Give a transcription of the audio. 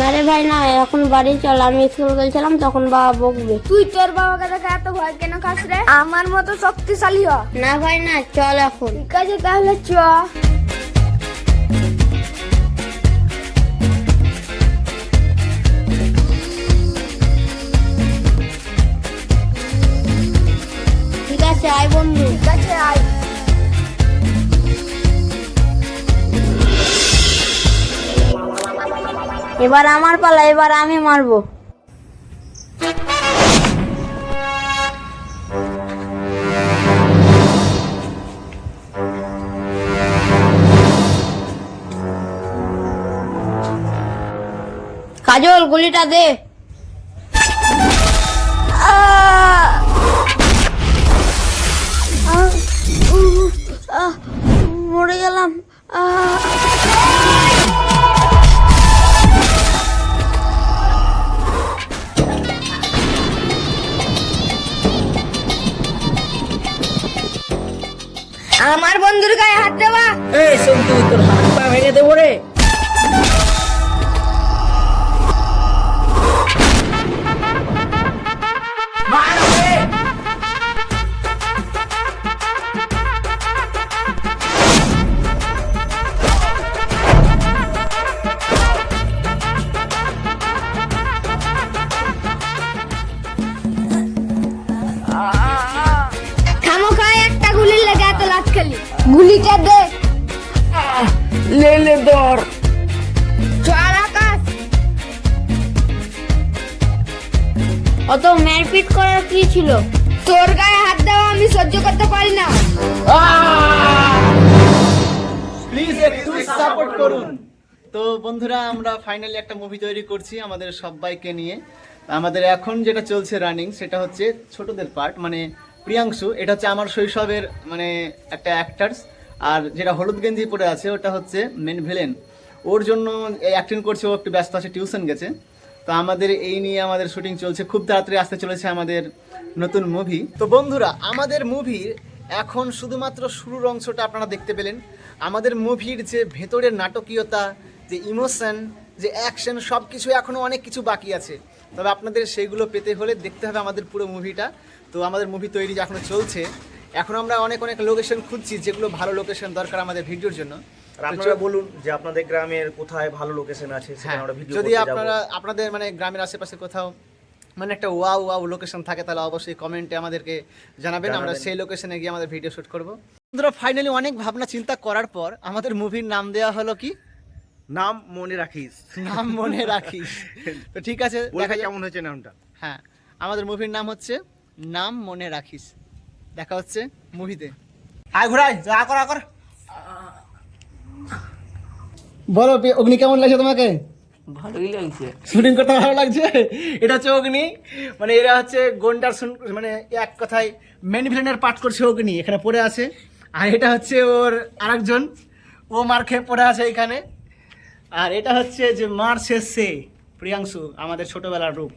না রে ভাই না, এখন বাড়ি চল, আমি স্কুল গেছিলাম তখন বাবা বকবে। তুই তোর বাবাকে দেখে এত ভয় কেন খাস রে? আমার মতো শক্তিশালী হ। না ভাই না, চল এখন। ঠিক আছে তাহলে চ। ঠিক আছে আয় বন্ধু। ঠিক আছে আয়। এবার আমার পালা, এবার আমি মারবো। কাজল গুলিটা দে। মরে গেলাম। আমার বন্ধুর গায়ে হাত দেওয়া। এই সন্তু, তোর হাত পা ভেঙে দেবো রে। মার ওরে। খামোখায় একটা গুলির লেগে এত লাট খেলি। গুলিটা দে। লে ধর। চল আকাশ। অত মারপিট করার কি ছিল? তোর গায়ে হাত দেওয়া আমি সহ্য করতে পারি না। প্লিজ একটু সাপোর্ট করুন। তো বন্ধুরা, আমরা ফাইনালি একটা মুভি তৈরি করছি আমাদের সবাইকে নিয়ে। আমাদের এখন যেটা চলছে রানিং, সেটা হচ্ছে ছোটদের পার্ট, মানে প্রিয়াংশু। এটা হচ্ছে আমার শৈশবের মানে একটা অ্যাক্টার্স। আর যেটা হলুদ গেঞ্জি পরে আছে ওটা হচ্ছে মেন ভিলেন। ওর জন্য অ্যাক্টিং করছে, ও একটু ব্যস্ত আছে, টিউশন গেছে। তো আমাদের এই নিয়ে আমাদের শুটিং চলছে, খুব তাড়াতাড়ি আসতে চলেছে আমাদের নতুন মুভি। তো বন্ধুরা, আমাদের মুভির এখন শুধুমাত্র শুরুর অংশটা আপনারা দেখতে পেলেন। আমাদের মুভির যে ভেতরের নাটকীয়তা, যে ইমোশন, যে অ্যাকশন, সব কিছু এখনও অনেক কিছু বাকি আছে। তবে আপনাদের সেইগুলো পেতে হলে দেখতে হবে আমাদের পুরো মুভিটা। তো আমাদের মুভি তৈরি এখনও চলছে। এখন আমরা অনেক লোকেশন খুঁজছি, যেগুলো ভালো লোকেশন দরকার আমাদের ভিডিওর জন্য। আর আপনারা বলুন যে আপনাদের গ্রামের কোথায় ভালো লোকেশন আছে, সেখানে আমরা ভিডিও যদি করতে যাব। আপনাদের মানে গ্রামের আশেপাশে কোথাও মানে একটা ওয়াও লোকেশন থাকে, তাহলে অবশ্যই কমেন্টে আমাদেরকে জানাবেন। আমরা সেই লোকেশনে গিয়ে আমাদের ভিডিও শুট করব। বন্ধুরা, ফাইনালি অনেক ভাবনা চিন্তা করার পর আমাদের মুভির নাম দেওয়া হলো কি? নাম মনে রাখিস। নাম মনে রাখিস। তো ঠিক আছে, দেখা কেমন হয়েছে নামটা। হ্যাঁ, আমাদের মুভির নাম হচ্ছে নাম মনে রাখিস। দেখা হচ্ছে মুভিতে। আয় ঘুরাই, যা কর। বলো অগ্নি, কেমন লাগছে তোমাকে? ভালোই লাগছে। শুটিং করতে ভালো লাগছে। এটা হচ্ছে অগ্নি, মানে এরা হচ্ছে গন্ডার, মানে এক কথায় মেন ভিলেনের পাঠ করছে অগ্নি, এখানে পড়ে আছে। আর এটা হচ্ছে ওর আরেকজন, ও মার খেয়ে পড়ে আছে এখানে। আর এটা হচ্ছে যে মার শেষে প্রিয়াংশু, আমাদের ছোটবেলার রূপ।